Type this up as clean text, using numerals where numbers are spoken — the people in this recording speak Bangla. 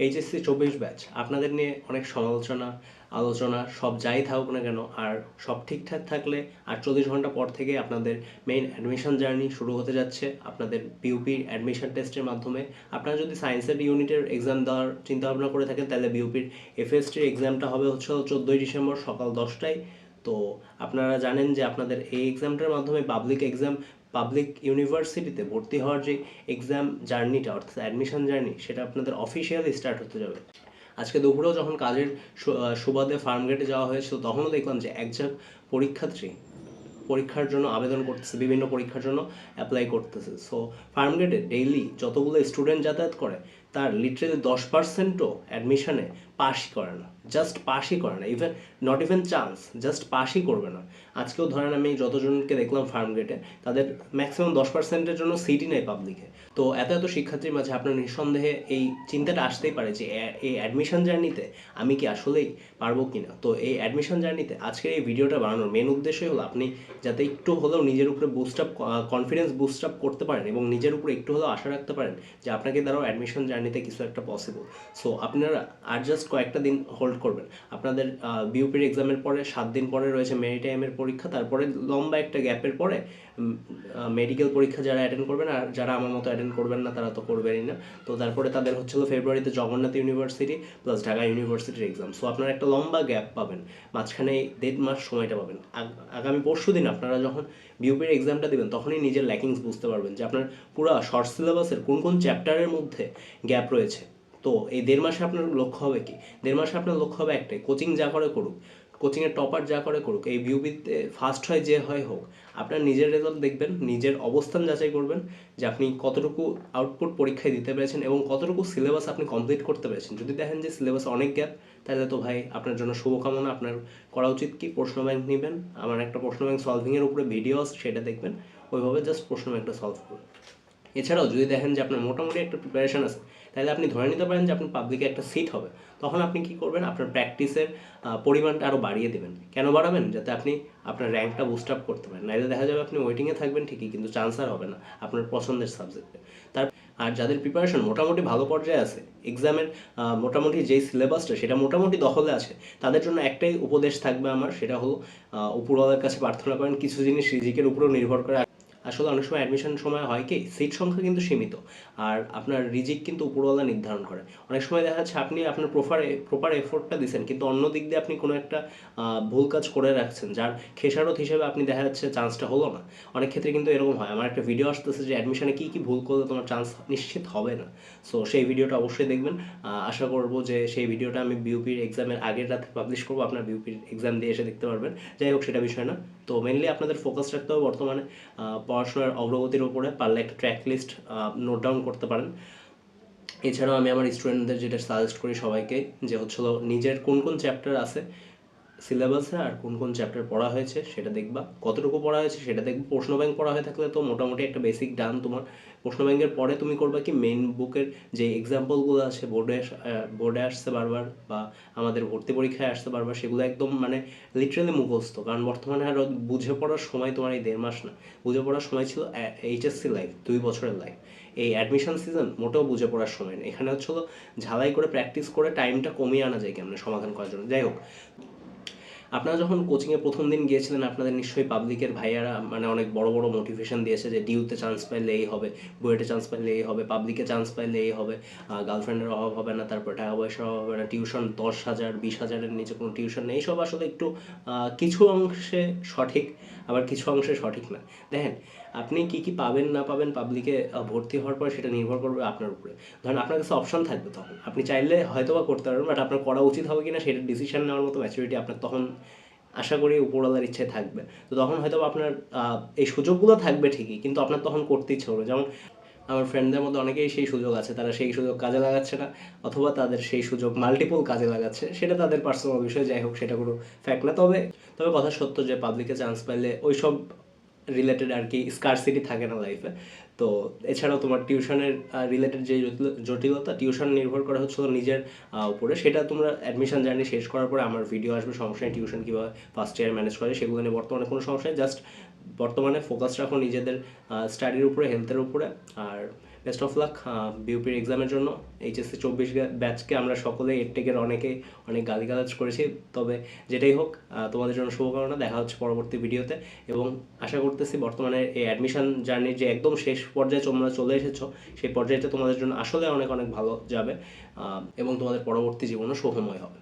এইচএসসি 24 ব্যাচ আপনাদের নিয়ে অনেক সমালোচনা আলোচনা সব যাই থাকুক না কেন, আর সব ঠিকঠাক থাকলে 48 ঘন্টা পর থেকে আপনাদের মেইন অ্যাডমিশন জার্নি শুরু হতে যাচ্ছে। আপনাদের বিউপি অ্যাডমিশন টেস্টের মাধ্যমে আপনারা যদি সায়েন্সের ইউনিটের এক্সাম দেওয়ার চিন্তা ভাবনা করে থাকেন, তাহলে বিউপির এফএসটির এক্সামটা হবে হচ্ছে 14ই ডিসেম্বর সকাল 10টায়। তো আপনারা জানেন যে আপনাদের এই এক্সামটার মাধ্যমে পাবলিক ইউনিভার্সিটিতে ভর্তি হওয়ার যে এক্সাম জার্নিটা অর্থাৎ অ্যাডমিশন জার্নি, সেটা আপনাদের অফিসিয়ালি স্টার্ট হতে যাবে। আজকে দুপুরেও যখন কাজের সুবাদে ফার্মগেটে যাওয়া হয়েছিল, তখনও দেখলাম যে একজন পরীক্ষার্থী পরীক্ষার জন্য আবেদন করতেছে, বিভিন্ন পরীক্ষার জন্য অ্যাপ্লাই করতেছে। সো ফার্মগেটে ডেইলি যতগুলো স্টুডেন্ট যাতায়াত করে, তার লিটারেলি 10%ও অ্যাডমিশনে পাসই করে না, জাস্ট পাসই করে না, নট ইভেন চান্স, জাস্ট পাসই করবে না। আজকেও ধরেন আমি যতজনকে দেখলাম ফার্মগেটে, তাদের ম্যাক্সিমাম 10%-এর জন্য সিটই নেই পাবলিকে। তো এত এত শিক্ষার্থীর মাঝে আপনার নিঃসন্দেহে এই চিন্তাটা আসতেই পারে যে এই অ্যাডমিশন জার্নিতে আমি কি আসলেই পারবো কি না। তো এই অ্যাডমিশন জার্নিতে আজকের এই ভিডিওটা বানানোর মেন উদ্দেশ্যই হলো আপনি যাতে একটু হলেও নিজের উপরে কনফিডেন্স বুস্ট আপ করতে পারেন এবং নিজের উপরে একটু হলেও আশা রাখতে পারেন যে আপনাকে দ্বারাও অ্যাডমিশন জার্নিতে কিছু একটা পসিবল। সো আপনারা আর জাস্ট কয়েকটা দিন হোল্ড করবেন। আপনাদের বিউপির এক্সামের পরে 7 দিন পরে রয়েছে মেরিটাইমের পরীক্ষা, তারপরে লম্বা একটা গ্যাপের পরে মেডিকেল পরীক্ষা যারা অ্যাটেন্ড করবেন, আর যারা আমার মতো অ্যাটেন্ড করবেন না তারা তো করবেনই না। তো তারপরে তাদের হচ্ছিল ফেব্রুয়ারিতে জগন্নাথ ইউনিভার্সিটি প্লাস ঢাকা ইউনিভার্সিটির এক্সাম। সো আপনারা একটা লম্বা গ্যাপ পাবেন, মাঝখানে 1.5 মাস সময়টা পাবেন। আগামী পরশু দিন আপনারা যখন বিউপির এক্সামটা দেবেন, তখনই নিজের ল্যাকিংস বুঝতে পারবেন যে আপনার পুরো শর্ট সিলেবাসের কোন কোন চ্যাপ্টারের মধ্যে গ্যাপ রয়েছে। তো এই 1.5 মাসে আপনার লক্ষ্য হবে কি? 1.5 মাসে আপনার লক্ষ্য হবে একটাই, কোচিং যা করে করুক, কোচিংয়ের টপার যা করে করুক, এই বিউপিতে ফার্স্ট হয় যে হয় হোক, আপনার নিজের রেজাল্ট দেখবেন, নিজের অবস্থান যাচাই করবেন যে আপনি কতটুকু আউটপুট পরীক্ষায় দিতে পেরেছেন এবং কতটুকু সিলেবাস আপনি কমপ্লিট করতে পেরেছেন। যদি দেখেন যে সিলেবাসে অনেক গ্যাপ, তাহলে তো ভাই আপনার জন্য শুভকামনা। আপনার করা উচিত কি, প্রশ্ন ব্যাংক নেবেন। আমার একটা প্রশ্ন ব্যাংক সলভিংয়ের উপরে ভিডিও আছে, সেটা দেখবেন, ওইভাবে জাস্ট প্রশ্ন ব্যাংকটা সলভ করুন। এছাড়াও যদি দেখেন যে আপনার মোটামুটি একটা প্রিপারেশন আছে, তাহলে আপনি ধরে নিতে পারেন যে আপনার পাবলিকে একটা সিট হবে। তখন আপনি কি করবেন, আপনার প্র্যাকটিসের পরিমাণটা আরও বাড়িয়ে দেবেন। কেন বাড়াবেন? যাতে আপনি আপনার র্যাঙ্কটা বুস্ট আপ করতে পারেন। নাহলে দেখা যাবে আপনি ওয়েটিংয়ে থাকবেন ঠিকই, কিন্তু চান্স আর হবে না আপনার পছন্দের সাবজেক্টে। আর যাদের প্রিপারেশন মোটামুটি ভালো পর্যায়ে আছে, এক্সামের মোটামুটি যেই সিলেবাসটা সেটা মোটামুটি দখলে আছে, তাদের জন্য একটাই উপদেশ থাকবে আমার, সেটা হলো উপরওয়ালার কাছে প্রার্থনা করেন। কিছু জিনিস রিজিকের উপরেও নির্ভর করে। আসলে অনেক সময় অ্যাডমিশন সময় হয় কি, সিট সংখ্যা কিন্তু সীমিত, আর আপনার রিজিক কিন্তু উপরওয়ালা নির্ধারণ করে। অনেক সময় দেখা যাচ্ছে আপনি আপনার প্রপার এফোর্টটা দিচ্ছেন, কিন্তু অন্য দিক দিয়ে আপনি কোনো একটা ভুল কাজ করে রাখছেন, যার খেসারত হিসেবে আপনি দেখা যাচ্ছে চান্সটা হলো না। অনেক ক্ষেত্রে কিন্তু এরকম হয়। আমার একটা ভিডিও আসতেছে যে অ্যাডমিশনে কী কী ভুল করলে তোমার চান্স নিশ্চিত হবে না। সো সেই ভিডিওটা অবশ্যই দেখবেন। আশা করবো যে সেই ভিডিওটা আমি বিউপির এক্সামের আগের রাতে পাবলিশ করবো, আপনার বিউপির এক্সাম দিয়ে এসে দেখতে পারবেন। যাই হোক, সেটা বিষয় না। তো মেনলি আপনাদের ফোকাস রাখতে হবে বর্তমানে পড়াশোনার অগ্রগতির উপরে। পারলে একটা ট্র্যাক লিস্ট নোট ডাউন করতে পারেন। এছাড়াও আমি আমার স্টুডেন্টদের যেটা সাজেস্ট করি সবাইকে, যে হচ্ছিল নিজের কোন কোন চ্যাপ্টার আছে সিলেবাসে আর কোন কোন চ্যাপ্টার পড়া হয়েছে সেটা দেখবা, কতটুকু পড়া হয়েছে সেটা দেখবা। প্রশ্ন ব্যাংক পড়া হয়ে থাকলে তো মোটামুটি একটা বেসিক ডান তোমার। প্রশ্ন ব্যাংকের পরে তুমি করবা কি, মেইন বুকের যে এক্সাম্পলগুলো আছে বোর্ডে আসছে বারবার, বা আমাদের ভর্তি পরীক্ষায় আসতে বারবার, সেগুলো একদম মানে লিটারালি মুখস্থ। কারণ বর্তমানে আর বুঝে পড়ার সময় তোমার এই 1.5 মাস না, বুঝে পড়ার সময় ছিল এইচএসসি লাইফ, 2 বছরের লাইফ। এই অ্যাডমিশন সিজন মোটেও বুঝে পড়ার সময় নেই। এখানে হচ্ছিল ঝালাই করে প্র্যাকটিস করে টাইমটা কমিয়ে আনা যায় কেমন সমাধান করার জন্য। যাই হোক, আপনারা যখন কোচিংয়ে প্রথম দিন গিয়েছিলেন, আপনাদের নিশ্চয়ই পাবলিকের ভাইয়ারা মানে অনেক বড় বড় মোটিভেশন দিয়েছে যে ডিউতে চান্স পাইলে এই হবে, বুয়েটে চান্স পাইলে এই হবে, পাবলিকে চান্স পাইলে এই হবে, গার্লফ্রেন্ডের অভাব হবে না, তারপর টাকা পয়সার অভাব হবে না, টিউশন 10,000 20,000-এর নিচে কোনো টিউশন নেই। এইসব আসলে একটু কিছু অংশে সঠিক, আবার কিছু অংশে সঠিক না। দেখেন, আপনি কি কি পাবেন না পাবেন পাবলিকে ভর্তি হওয়ার পরে, সেটা নির্ভর করবে আপনার উপরে। ধরেন আপনার কাছে অপশন থাকবে, তখন আপনি চাইলে হয়তো বা করতে পারবেন, বাট আপনার করা উচিত হবে কিনা সেটা ডিসিশন নেওয়ার মতো ম্যাচুরিটি আপনার তখন আশা করি উপরওয়ালার ইচ্ছে থাকবে। তো তখন হয়তো আপনার এই সুযোগগুলো থাকবে ঠিকই, কিন্তু আপনার তখন করতে ইচ্ছে হবে। যেমন আমার ফ্রেন্ডদের মধ্যে অনেকেই সেই সুযোগ আছে, তারা সেই সুযোগ কাজে লাগাচ্ছে না, অথবা তাদের সেই সুযোগ মাল্টিপল কাজে লাগাচ্ছে, সেটা তাদের পার্সোনাল বিষয়। যাই হোক, সেটা কোনো ফ্যাক্ট না। তবে তবে কথা সত্য যে পাবলিকে চান্স পাইলে ওই সব রিলেটেড আর কি স্কারসিটি থাকে না লাইফে। তো এছাড়াও তোমার টিউশনের রিলেটেড যে জটিলতা, টিউশন নির্ভর করা হচ্ছে নিজের উপরে। সেটা তোমরা অ্যাডমিশন জার্নি শেষ করার পরে আমার ভিডিও আসবে, সমস্যা নেই। টিউশন কীভাবে ফার্স্ট ইয়ার ম্যানেজ করে সেগুলো নিয়ে বর্তমানে কোনো সমস্যা নেই। জাস্ট বর্তমানে ফোকাস রাখো নিজেদের স্টাডির উপরে, হেলথের উপরে। আর বেস্ট অফ লাক বিউপির এক্সামের জন্য। এইচএসসি 24 ব্যাচকে আমরা সকলে এডটেকের অনেক গালিগালাজ করেছি, তবে যেটাই হোক তোমাদের জন্য শুভকামনা। দেখা হচ্ছে পরবর্তী ভিডিওতে, এবং আশা করতেছি বর্তমানে এই অ্যাডমিশন জার্নির যে একদম শেষ পর্যায়ে তোমরা চলে এসেছো, সেই পর্যায়টা তোমাদের জন্য আসলে অনেক ভালো যাবে, এবং তোমাদের পরবর্তী জীবনও সুখময় হবে।